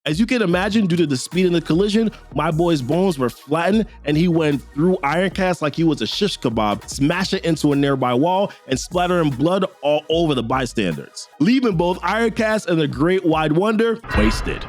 As you can imagine, due to the speed in the collision, my boy's bones were flattened and he went through Ironcast like he was a shish kebab, smashing into a nearby wall and splattering blood all over the bystanders, leaving both Ironcast and the Great Wide Wonder wasted.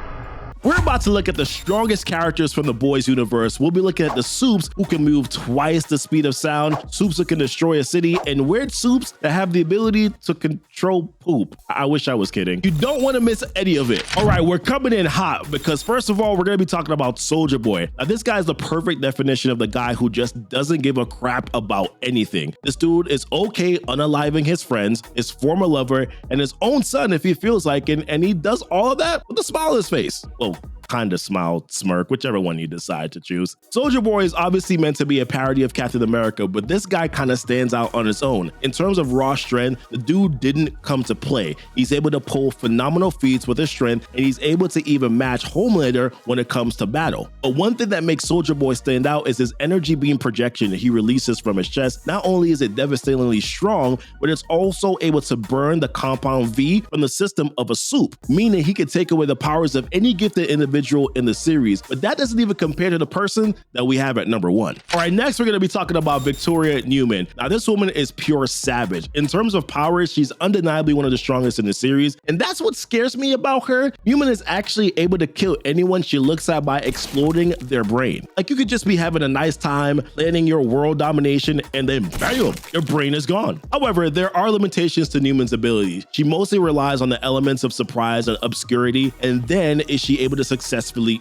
We're about to look at the strongest characters from the Boys universe. We'll be looking at the Supes, who can move twice the speed of sound, Supes who can destroy a city, and weird Supes that have the ability to control poop. I wish I was kidding. You don't want to miss any of it. All right, we're coming in hot because first of all, we're going to be talking about Soulja Boy. Now, this guy is the perfect definition of the guy who just doesn't give a crap about anything. This dude is okay unaliving his friends, his former lover, and his own son if he feels like it, and he does all of that with a smile on his face. Well, kind of smile, smirk, whichever one you decide to choose. Soulja Boy is obviously meant to be a parody of Captain America, but this guy kind of stands out on his own. In terms of raw strength, the dude didn't come to play. He's able to pull phenomenal feats with his strength, and he's able to even match Homelander when it comes to battle. But one thing that makes Soulja Boy stand out is his energy beam projection he releases from his chest. Not only is it devastatingly strong, but it's also able to burn the compound V from the system of a Supe, meaning he can take away the powers of any gifted individual in the series, but that doesn't even compare to the person that we have at number 1. All right, next we're going to be talking about Victoria Newman. Now, this woman is pure savage. In terms of powers, she's undeniably one of the strongest in the series, and that's what scares me about her. Newman is actually able to kill anyone she looks at by exploding their brain. Like, you could just be having a nice time planning your world domination, and then bam, your brain is gone. However, there are limitations to Newman's abilities. She mostly relies on the elements of surprise and obscurity, and then is she able to successfully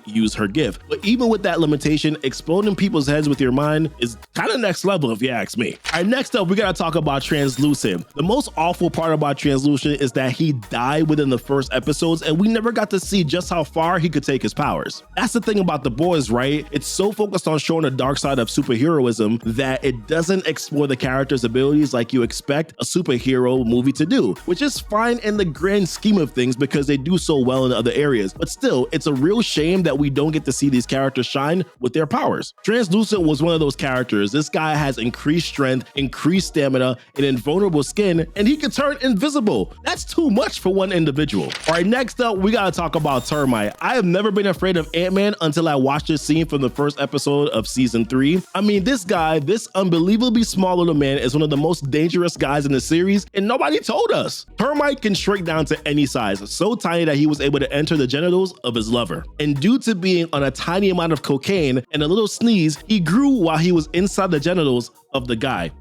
use her gift. But even with that limitation, exploding people's heads with your mind is kind of next level if you ask me. All right, next up, we gotta talk about Translucent. The most awful part about Translucent is that he died within the first episodes and we never got to see just how far he could take his powers. That's the thing about the Boys, right? It's so focused on showing the dark side of superheroism that it doesn't explore the character's abilities like you expect a superhero movie to do, which is fine in the grand scheme of things because they do so well in other areas. But still, it's a real shame that we don't get to see these characters shine with their powers. Translucent was one of those characters. This guy has increased strength, increased stamina, and invulnerable skin, and he can turn invisible. That's too much for one individual. All right, next up, we gotta talk about Termite. I have never been afraid of Ant-Man until I watched this scene from the first episode of season 3. I mean, this guy, this unbelievably small little man, is one of the most dangerous guys in the series, and nobody told us. Termite can shrink down to any size, so tiny that he was able to enter the genitals of his lover. And due to being on a tiny amount of cocaine and a little sneeze, he grew while he was inside the genitals of the guy.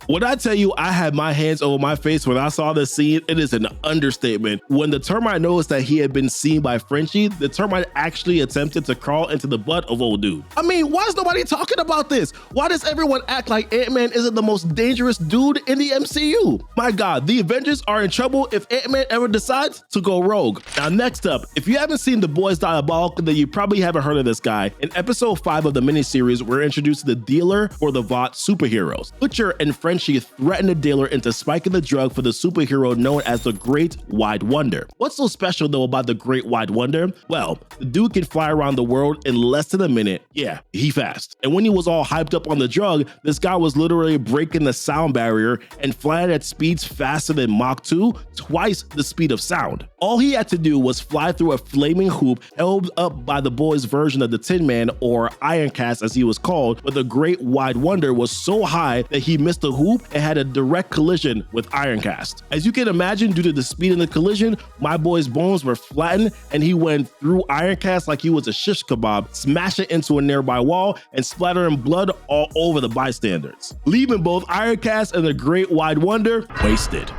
When I tell you I had my hands over my face when I saw this scene, it is an understatement. When the Termite noticed that he had been seen by Frenchie, the Termite actually attempted to crawl into the butt of old dude. I mean, why is nobody talking about this? Why does everyone act like Ant-Man isn't the most dangerous dude in the MCU? My God, the Avengers are in trouble if Ant-Man ever decides to go rogue. Now, next up, if you haven't seen The Boys Diabolical, then you probably haven't heard of this guy. In episode 5 of the miniseries, we're introduced to the dealer for the Vought superheroes. Butcher and Frenchie threatened the dealer into spiking the drug for the superhero known as the Great Wide Wonder. What's so special though about the Great Wide Wonder? Well, the dude can fly around the world in less than a minute. Yeah, he fast. And when he was all hyped up on the drug, this guy was literally breaking the sound barrier and flying at speeds faster than Mach 2, twice the speed of sound. All he had to do was fly through a flaming hoop held up by the Boys' version of the Tin Man, or Ironcast as he was called, but the Great Wide Wonder was so high that he missed the hoop and had a direct collision with Ironcast. As you can imagine, due to the speed in the collision, my boy's bones were flattened and he went through Ironcast like he was a shish kebab, smashing into a nearby wall and splattering blood all over the bystanders, leaving both Ironcast and the Great Wide Wonder wasted.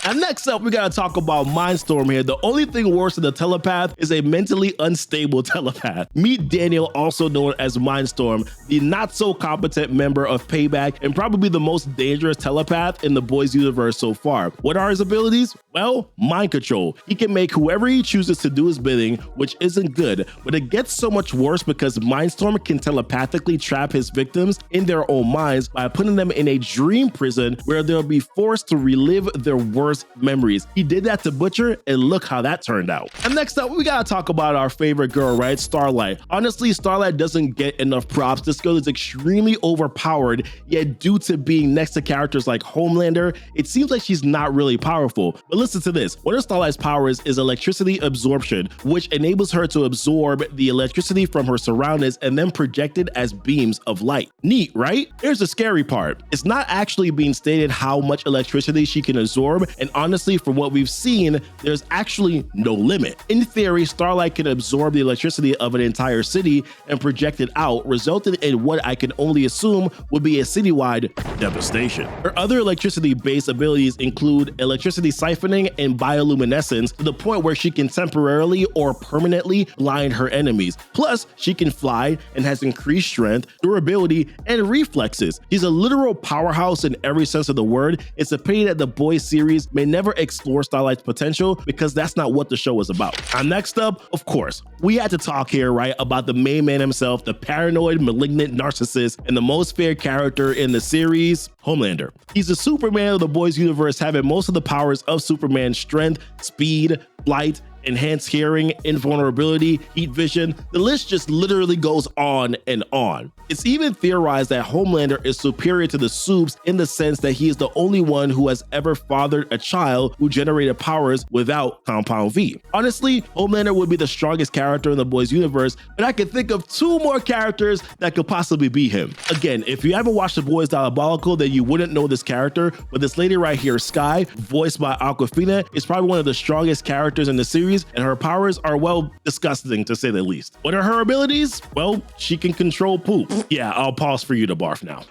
And next up, we gotta talk about Mindstorm here. The only thing worse than a telepath is a mentally unstable telepath. Meet Daniel, also known as Mindstorm, the not so competent member of Payback and probably the most dangerous telepath in the Boys universe so far. What are his abilities? Well, mind control. He can make whoever he chooses to do his bidding, which isn't good, but it gets so much worse because Mindstorm can telepathically trap his victims in their own minds by putting them in a dream prison where they'll be forced to relive their worst worst memories. He did that to Butcher, and look how that turned out. And next up, we gotta talk about our favorite girl, right? Starlight. Honestly, Starlight doesn't get enough props. This girl is extremely overpowered, yet due to being next to characters like Homelander, it seems like she's not really powerful. But listen to this. One of Starlight's powers is electricity absorption, which enables her to absorb the electricity from her surroundings and then project it as beams of light. Neat, right? Here's the scary part. It's not actually being stated how much electricity she can absorb, and honestly, from what we've seen, there's actually no limit. In theory, Starlight can absorb the electricity of an entire city and project it out, resulting in what I can only assume would be a citywide devastation. Her other electricity-based abilities include electricity siphoning and bioluminescence, to the point where she can temporarily or permanently blind her enemies. Plus, she can fly and has increased strength, durability, and reflexes. She's a literal powerhouse in every sense of the word. It's a pity that the Boys series may never explore Starlight's potential, because that's not what the show is about. And next up, of course, we had to talk here, right, about the main man himself, the paranoid, malignant narcissist, and the most feared character in the series, Homelander. He's the Superman of the Boys universe, having most of the powers of Superman's strength, speed, flight, enhanced hearing, invulnerability, heat vision. The list just literally goes on and on. It's even theorized that Homelander is superior to the Supes in the sense that he is the only one who has ever fathered a child who generated powers without Compound V. Honestly, Homelander would be the strongest character in the Boys universe, but I can think of 2 more characters that could possibly be him. Again, if you haven't watched The Boys Diabolical, then you wouldn't know this character, but this lady right here, Sky, voiced by Awkwafina, is probably one of the strongest characters in the series, and her powers are, well, disgusting to say the least. What are her abilities? Well, she can control poop. Yeah, I'll pause for you to barf now.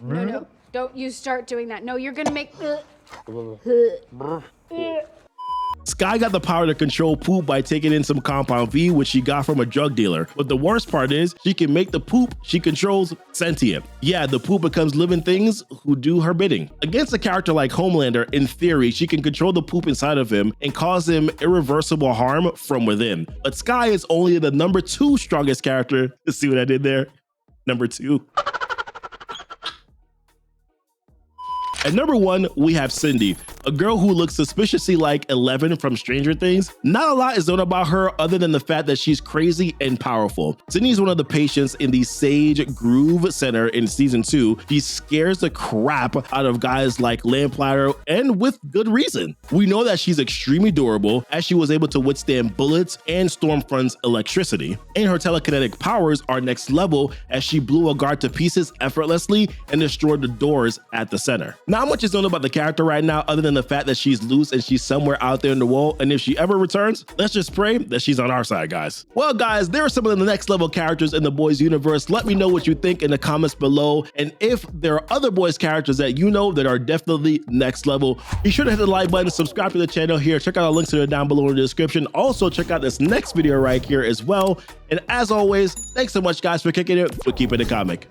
No, don't you start doing that. No, you're gonna make... Sky got the power to control poop by taking in some Compound V, which she got from a drug dealer. But the worst part is, she can make the poop she controls sentient. Yeah, the poop becomes living things who do her bidding. Against a character like Homelander, in theory, she can control the poop inside of him and cause him irreversible harm from within. But Sky is only the number 2 strongest character. See what I did there? Number 2. At number 1, we have Cindy, a girl who looks suspiciously like Eleven from Stranger Things. Not a lot is known about her other than the fact that she's crazy and powerful. Cindy is one of the patients in the Sage Groove Center in season 2. She scares the crap out of guys like Lamplighter, and with good reason. We know that she's extremely durable, as she was able to withstand bullets and Stormfront's electricity. And her telekinetic powers are next level, as she blew a guard to pieces effortlessly and destroyed the doors at the center. Not much is known about the character right now other than the fact that she's loose and she's somewhere out there in the world, and if she ever returns, let's just pray that she's on our side, guys. Well, guys, there are some of the next level characters in the Boys universe. Let me know what you think in the comments below, and if there are other Boys characters that you know that are definitely next level, be sure to hit the like button, subscribe to the channel here, check out our links down below in the description. Also, check out this next video right here as well. And as always, thanks so much, guys, for kicking it with Keepin It Comic.